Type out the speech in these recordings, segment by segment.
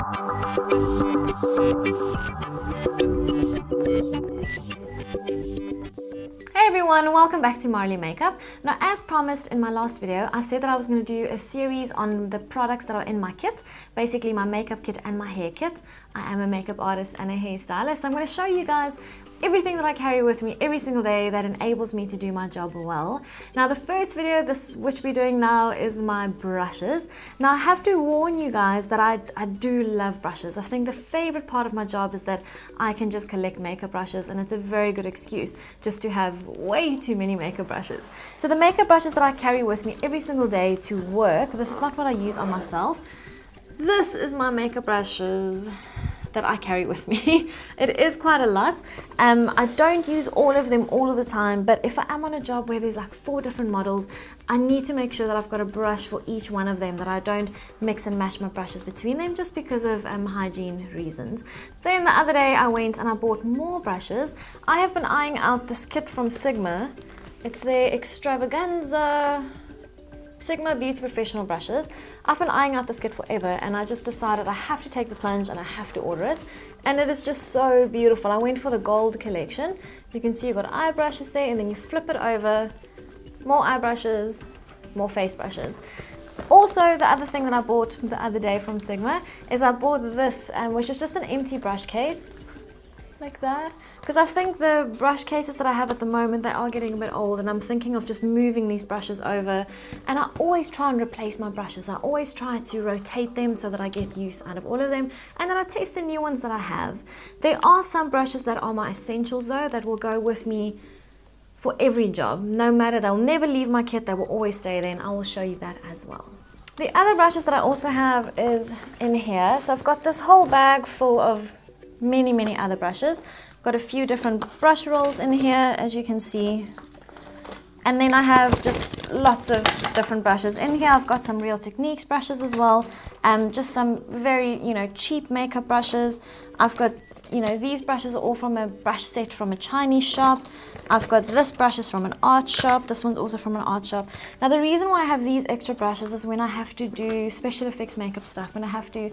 Hey everyone, welcome back to Marli Makeup. Now, as promised in my last video, I said that I was going to do a series on the products that are in my kit, basically my makeup kit and my hair kit. I am a makeup artist and a hairstylist, so I'm going to show you guys everything that I carry with me every single day that enables me to do my job well. Now, the first video, which we're doing now, is my brushes. Now, I have to warn you guys that I do love brushes. I think the favorite part of my job is that I can just collect makeup brushes, and it's a very good excuse just to have way too many makeup brushes. So the makeup brushes that I carry with me every single day to work, this is not what I use on myself. This is my makeup brushes that I carry with me. It is quite a lot. I don't use all of them all of the time, but if I am on a job where there's like 4 different models, I need to make sure that I've got a brush for each one of them, that I don't mix and match my brushes between them just because of hygiene reasons. Then the other day I went and I bought more brushes. I have been eyeing out this kit from Sigma. It's their Extravaganza Sigma Beauty Professional brushes. I've been eyeing out this kit forever, and I just decided I have to take the plunge and I have to order it. And it is just so beautiful. I went for the gold collection. You can see you've got eye brushes there, and then you flip it over, more eye brushes, more face brushes. Also, the other thing that I bought the other day from Sigma is I bought this, which is just an empty brush case, like that. Because I think the brush cases that I have at the moment, they are getting a bit old, and I'm thinking of just moving these brushes over. And I always try and replace my brushes. I always try to rotate them so that I get use out of all of them, and then I test the new ones that I have. There are some brushes that are my essentials though, that will go with me for every job. No matter, they'll never leave my kit, they will always stay there, and I will show you that as well. The other brushes that I also have is in here. So I've got this whole bag full of many other brushes. Got a few different brush rolls in here, as you can see, and then I have just lots of different brushes in here. I've got some Real Techniques brushes as well, just some very cheap makeup brushes. I've got these brushes are all from a brush set from a Chinese shop. I've got this brush is from an art shop. This one's also from an art shop. Now, the reason why I have these extra brushes is when I have to do special effects makeup stuff, when I have to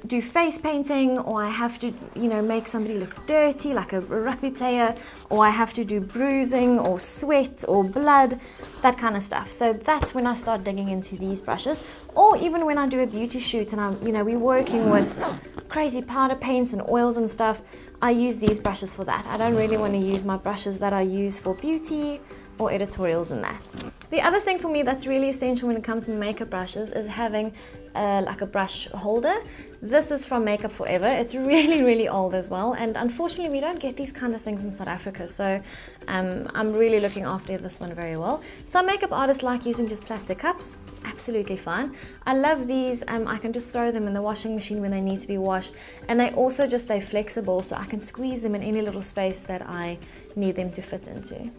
do face painting, or I have to make somebody look dirty like a rugby player, or I have to do bruising or sweat or blood, that kind of stuff. So that's when I start digging into these brushes. Or even when I do a beauty shoot and I'm we're working with crazy powder paints and oils and stuff, I use these brushes for that. I don't really want to use my brushes that I use for beauty or editorials and that. The other thing for me that's really essential when it comes to makeup brushes is having like a brush holder. This is from Makeup Forever. It's really old as well, and unfortunately we don't get these kind of things in South Africa, so I'm really looking after this one very well. Some makeup artists like using just plastic cups. Absolutely fine. I love these. I can just throw them in the washing machine when they need to be washed, and they also just stay flexible, so I can squeeze them in any little space that I need them to fit into.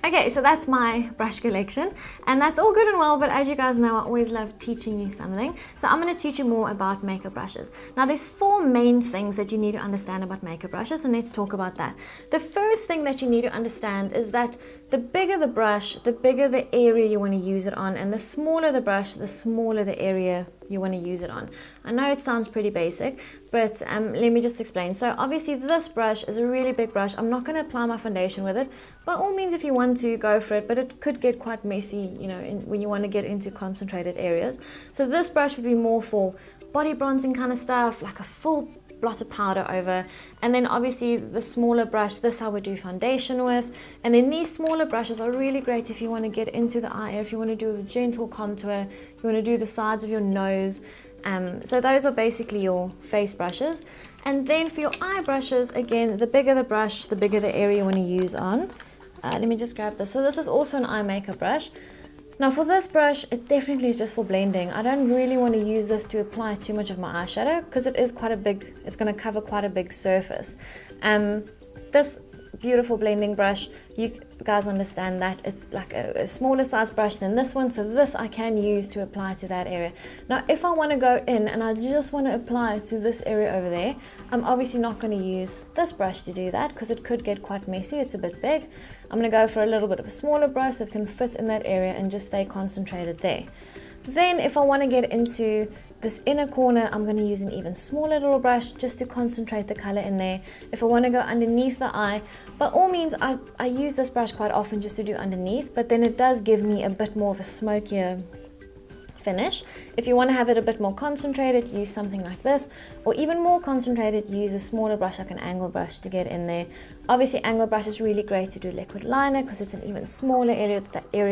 Okay, so that's my brush collection, and that's all good and well, but as you guys know, I always love teaching you something. So I'm going to teach you more about makeup brushes. Now, there's 4 main things that you need to understand about makeup brushes, and let's talk about that. The first thing that you need to understand is that the bigger the brush, the bigger the area you want to use it on, and the smaller the brush, the smaller the area you want to use it on. I know it sounds pretty basic, but let me just explain. So obviously this brush is a really big brush. I'm not going to apply my foundation with it. By all means, if you want to, go for it, but it could get quite messy, when you want to get into concentrated areas. So this brush would be more for body bronzing kind of stuff, like a full blot of powder over. And then obviously the smaller brush, this I would do foundation with. And then these smaller brushes are really great if you want to get into the eye, if you want to do a gentle contour, you want to do the sides of your nose. So those are basically your face brushes. And then for your eye brushes, again, the bigger the brush, the bigger the area you want to use on. Let me just grab this. So this is also an eye makeup brush. Now for this brush, it definitely is just for blending. I don't really want to use this to apply too much of my eyeshadow, because it is quite a big, it's going to cover quite a big surface. This beautiful blending brush, you guys understand that it's like a smaller size brush than this one, so this I can use to apply to that area. Now if I want to go in and I just want to apply to this area over there, I'm obviously not going to use this brush to do that, because it could get quite messy, it's a bit big. I'm going to go for a little bit of a smaller brush that can fit in that area and just stay concentrated there. Then if I want to get into this inner corner, I'm going to use an even smaller little brush just to concentrate the color in there. If I want to go underneath the eye, by all means, I use this brush quite often just to do underneath, but then it does give me a bit more of a smokier finish. If you want to have it a bit more concentrated, use something like this, or even more concentrated, use a smaller brush like an angle brush to get in there. Obviously, angle brush is really great to do liquid liner because it's an even smaller area,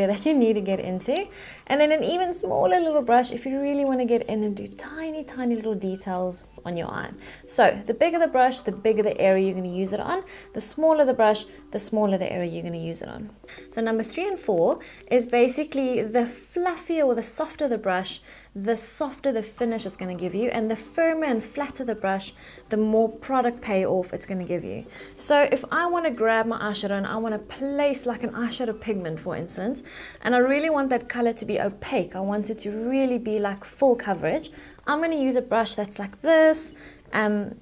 that you need to get into. And then an even smaller little brush if you really want to get in and do tiny, tiny little details on your eye. So the bigger the brush, the bigger the area you're going to use it on. The smaller the brush, the smaller the area you're going to use it on. So number 3 and 4 is basically the fluffier or the softer the brush, the softer the finish it's going to give you, and the firmer and flatter the brush, the more product payoff it's going to give you. So if I want to grab my eyeshadow and I want to place like an eyeshadow pigment, for instance, and I really want that color to be opaque, I want it to really be like full coverage, I'm going to use a brush that's like this,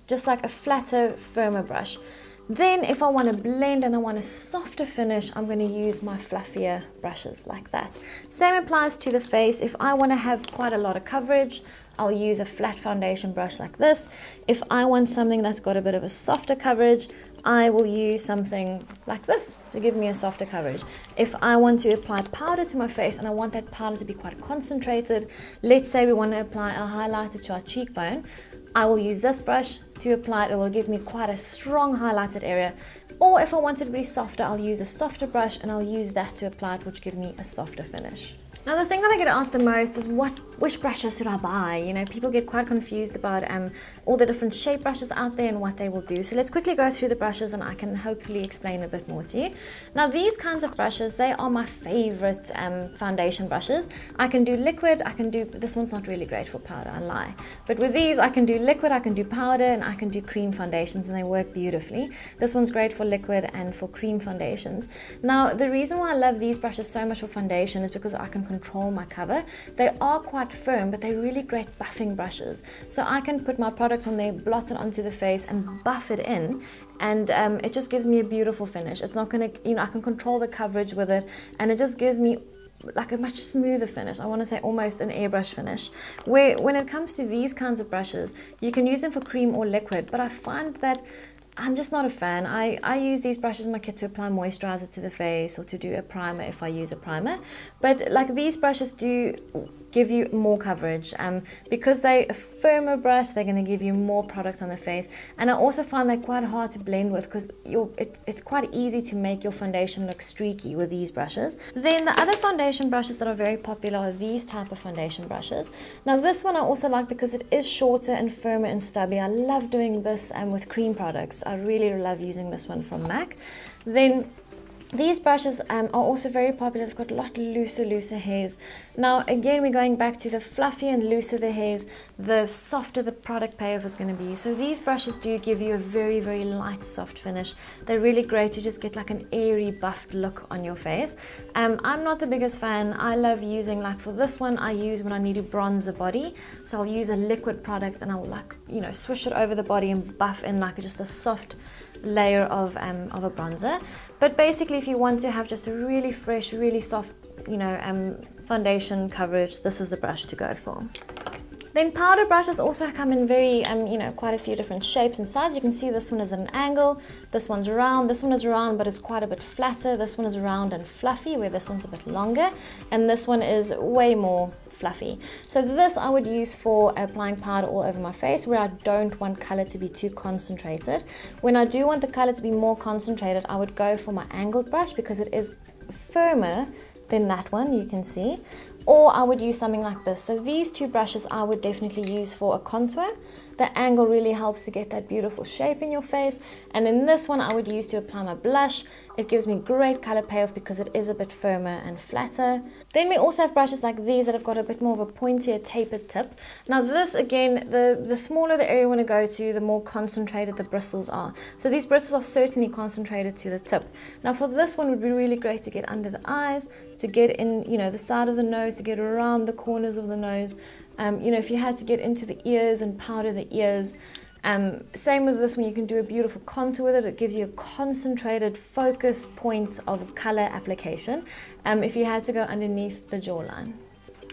just like a flatter, firmer brush. Then if I want to blend and I want a softer finish, I'm going to use my fluffier brushes like that. Same applies to the face. If I want to have quite a lot of coverage, I'll use a flat foundation brush like this. If I want something that's got a bit of a softer coverage, I will use something like this to give me a softer coverage. If I want to apply powder to my face and I want that powder to be quite concentrated, let's say we want to apply a highlighter to our cheekbone, I will use this brush to apply it. It will give me quite a strong highlighted area. Or if I want it to be softer, I'll use a softer brush and I'll use that to apply it, which gives me a softer finish. Now the thing that I get asked the most is which brushes should I buy? You know, people get quite confused about all the different shape brushes out there and what they will do. So let's quickly go through the brushes and I can hopefully explain a bit more to you. Now these kinds of brushes, they are my favorite foundation brushes. I can do liquid, this one's not really great for powder, I lie. But with these, I can do liquid, I can do powder, and I can do cream foundations, and they work beautifully. This one's great for liquid and for cream foundations. Now the reason why I love these brushes so much for foundation is because I can control my cover. They are quite firm, but they're really great buffing brushes. So I can put my product on there, blot it onto the face and buff it in, and it just gives me a beautiful finish. It's not gonna, you know, I can control the coverage with it, and it just gives me like a much smoother finish. I want to say almost an airbrush finish. Where when it comes to these kinds of brushes, you can use them for cream or liquid, but I find that I'm just not a fan. I use these brushes in my kit to apply moisturizer to the face or to do a primer if I use a primer. But like these brushes do give you more coverage. Because they're a firmer brush, they're going to give you more product on the face. And I also find they're quite hard to blend with because it's quite easy to make your foundation look streaky with these brushes. Then the other foundation brushes that are very popular are these type of foundation brushes. Now this one I also like because it is shorter and firmer and stubby. I love doing this with cream products. I really love using this one from MAC. Then these brushes are also very popular. They've got a lot looser hairs. Now again, we're going back to the fluffier and looser the hairs, the softer the product payoff is going to be. So these brushes do give you a very, very light, soft finish. They're really great to just get like an airy, buffed look on your face. I'm not the biggest fan. I love using, like for this one, I use when I need to bronze the body. So I'll use a liquid product and I'll like, you know, swish it over the body and buff in like just a soft layer of a bronzer. But basically, if you want to have just a really fresh, really soft, you know, foundation coverage, this is the brush to go for. Then powder brushes also come in very, you know, quite a few different shapes and sizes. You can see this one is at an angle, this one's round, this one is round but it's quite a bit flatter, this one is round and fluffy where this one's a bit longer, and this one is way more fluffy. So this I would use for applying powder all over my face where I don't want color to be too concentrated. When I do want the color to be more concentrated, I would go for my angled brush because it is firmer than that one, you can see. Or I would use something like this. So these two brushes I would definitely use for a contour. The angle really helps to get that beautiful shape in your face. And then this one I would use to apply my blush. It gives me great color payoff because it is a bit firmer and flatter. Then we also have brushes like these that have got a bit more of a pointier tapered tip. Now this again, the smaller the area you want to go to, the more concentrated the bristles are. So these bristles are certainly concentrated to the tip. Now for this one, it would be really great to get under the eyes, to get in, you know, the side of the nose, to get around the corners of the nose. You know, if you had to get into the ears and powder the ears. Same with this one, you can do a beautiful contour with it. It gives you a concentrated focus point of color application if you had to go underneath the jawline.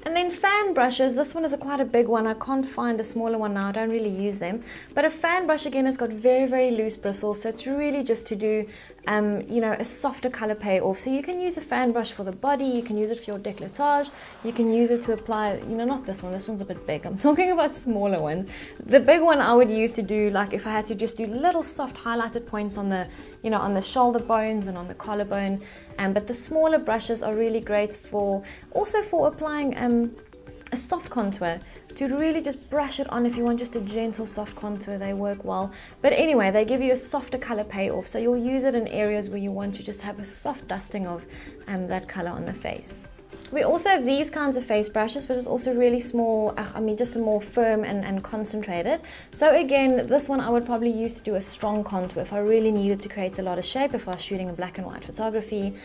And then fan brushes, this one is quite a big one. I can't find a smaller one now, I don't really use them. But a fan brush again has got very, very loose bristles, so it's really just to do, you know, a softer color payoff. So you can use a fan brush for the body, you can use it for your décolletage, you can use it to apply, you know, not this one's a bit big. I'm talking about smaller ones. The big one I would use to do, like if I had to just do little soft highlighted points on the, you know, on the shoulder bones and on the collarbone. But the smaller brushes are really great for, also for applying a soft contour, to really just brush it on. If you want just a gentle soft contour, they work well. But anyway, they give you a softer color payoff, so you'll use it in areas where you want to just have a soft dusting of that color on the face. We also have these kinds of face brushes, which is also really small, I mean just more firm and concentrated. So again, this one I would probably use to do a strong contour if I really needed to create a lot of shape, if I was shooting in black and white photography,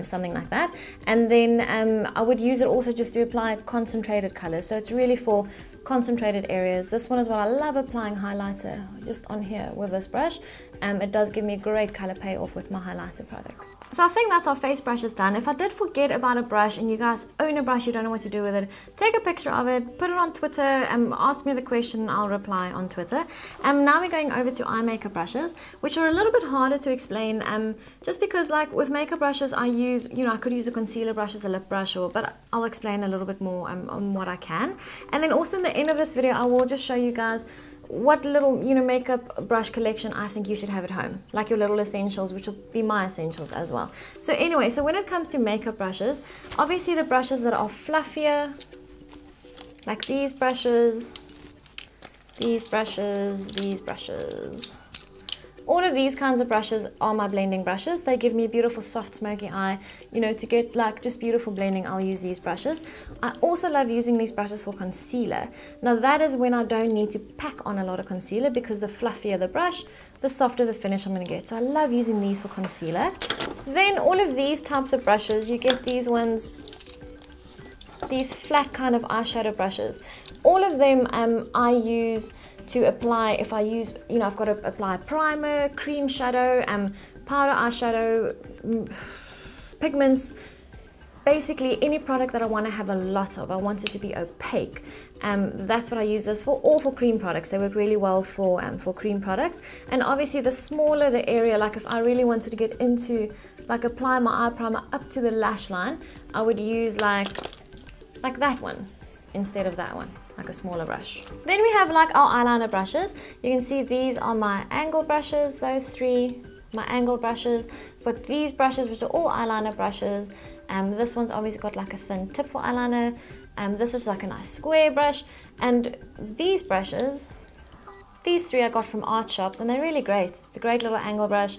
something like that. And then I would use it also just to apply concentrated colors, so it's really for concentrated areas. This one is what I love applying highlighter just on here with this brush. It does give me a great color payoff with my highlighter products. So I think that's our face brushes done. If I did forget about a brush and you guys own a brush, you don't know what to do with it, take a picture of it, put it on Twitter, and ask me the question, I'll reply on Twitter. Now we're going over to eye makeup brushes, which are a little bit harder to explain, just because like with makeup brushes I use, you know, I could use a concealer brush as a lip brush, but I'll explain a little bit more on what I can. And then also in the end of this video I will just show you guys what little, you know, makeup brush collection I think you should have at home, like your little essentials, which will be my essentials as well. So anyway, so when it comes to makeup brushes, obviously the brushes that are fluffier, like these brushes, these brushes, these brushes, all of these kinds of brushes are my blending brushes. They give me a beautiful soft smoky eye. You know, to get like just beautiful blending, I'll use these brushes. I also love using these brushes for concealer. Now that is when I don't need to pack on a lot of concealer, because the fluffier the brush, the softer the finish I'm going to get. So I love using these for concealer. Then all of these types of brushes, you get these ones, these flat kind of eyeshadow brushes. All of them I use to apply, if I use, you know, I've got to apply primer, cream shadow, powder eyeshadow, pigments, basically any product that I want to have a lot of. I want it to be opaque. That's what I use this for, all for cream products. They work really well for cream products. And obviously the smaller the area, like if I really wanted to get into, like apply my eye primer up to the lash line, I would use like that one instead of that one, like a smaller brush. Then we have like our eyeliner brushes. You can see these are my angle brushes, those three, my angle brushes. But these brushes, which are all eyeliner brushes, this one's obviously got like a thin tip for eyeliner. This is like a nice square brush. And these brushes, these three I got from art shops, and they're really great. It's a great little angle brush,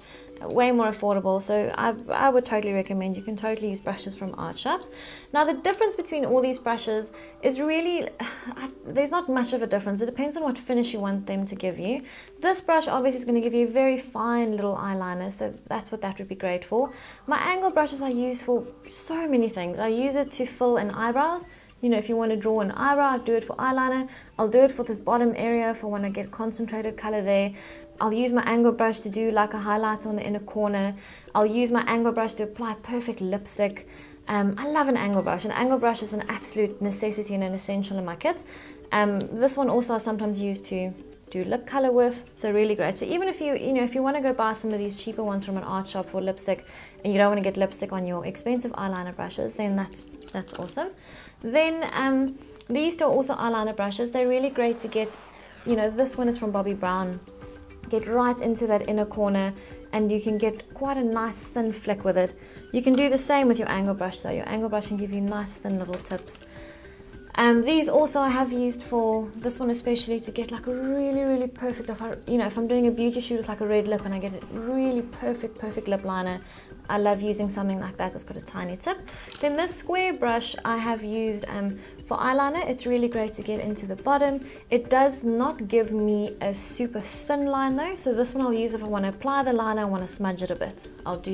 way more affordable, so I would totally recommend. You can totally use brushes from art shops. Now the difference between all these brushes is really, there's not much of a difference. It depends on what finish you want them to give you. This brush obviously is going to give you a very fine little eyeliner, so that's what that would be great for. My angle brushes I use for so many things. I use it to fill in eyebrows. You know, if you want to draw an eyebrow, I'll do it for eyeliner. I'll do it for this bottom area if I want to get concentrated color there. I'll use my angle brush to do like a highlight on the inner corner. I'll use my angle brush to apply perfect lipstick. I love an angle brush. An angle brush is an absolute necessity and an essential in my kit. This one also I sometimes use to do lip color with, so really great. So even if if you want to go buy some of these cheaper ones from an art shop for lipstick and you don't want to get lipstick on your expensive eyeliner brushes, then that's awesome. Then these two are also eyeliner brushes. They're really great to get, this one is from Bobbi Brown. Get right into that inner corner and you can get quite a nice thin flick with it. You can do the same with your angle brush though. Your angle brush can give you nice thin little tips. These also I have used for this one especially to get like a really perfect, if I'm doing a beauty shoot with like a red lip and I get a really perfect lip liner, I love using something like that that's got a tiny tip. Then this square brush I have used for eyeliner. It's really great to get into the bottom. It does not give me a super thin line though, so this one I'll use if I want to apply the liner, I want to smudge it a bit. I'll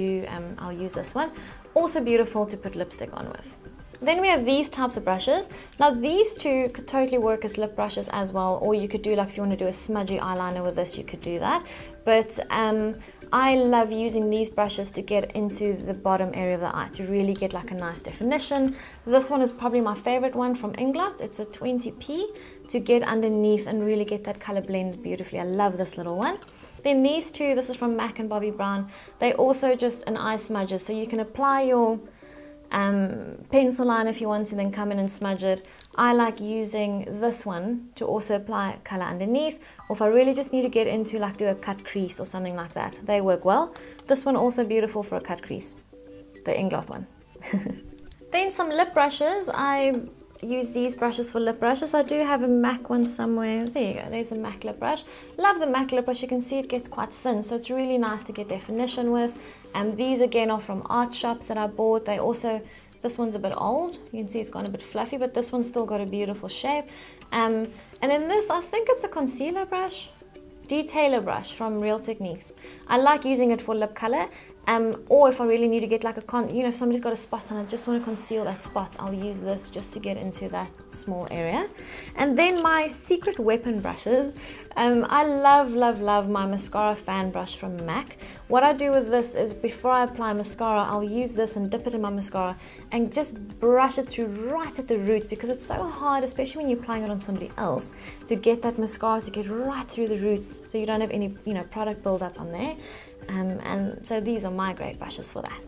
use this one. Also beautiful to put lipstick on with. Then we have these types of brushes. Now these two could totally work as lip brushes as well, or you could do, like if you want to do a smudgy eyeliner with this, you could do that. But I love using these brushes to get into the bottom area of the eye to really get like a nice definition. This one is probably my favorite one from Inglot. It's a 20p to get underneath and really get that color blended beautifully. I love this little one. Then these two, this is from MAC and Bobbi Brown. They also just an eye smudger, so you can apply your pencil line if you want to, then come in and smudge it. I like using this one to also apply color underneath, or if I really just need to get into like do a cut crease or something like that, they work well. This one also beautiful for a cut crease, the Inglot one. Then some lip brushes. I use these brushes for lip brushes. I do have a MAC one somewhere. There you go, there's a MAC lip brush. Love the MAC lip brush. You can see it gets quite thin, so it's really nice to get definition with. And these again are from art shops that I bought. They also, this one's a bit old, you can see it's gone a bit fluffy, but this one's still got a beautiful shape. And then this, I think it's a concealer brush, detailer brush from Real Techniques. I like using it for lip color. Or if I really need to get like a if somebody's got a spot and I just want to conceal that spot, I'll use this just to get into that small area. And then my secret weapon brushes. I love my mascara fan brush from MAC. What I do with this is before I apply mascara, I'll use this and dip it in my mascara and just brush it through right at the roots, because it's so hard, especially when you're applying it on somebody else, to get that mascara to get right through the roots so you don't have any product buildup on there. And so these are my great brushes for that.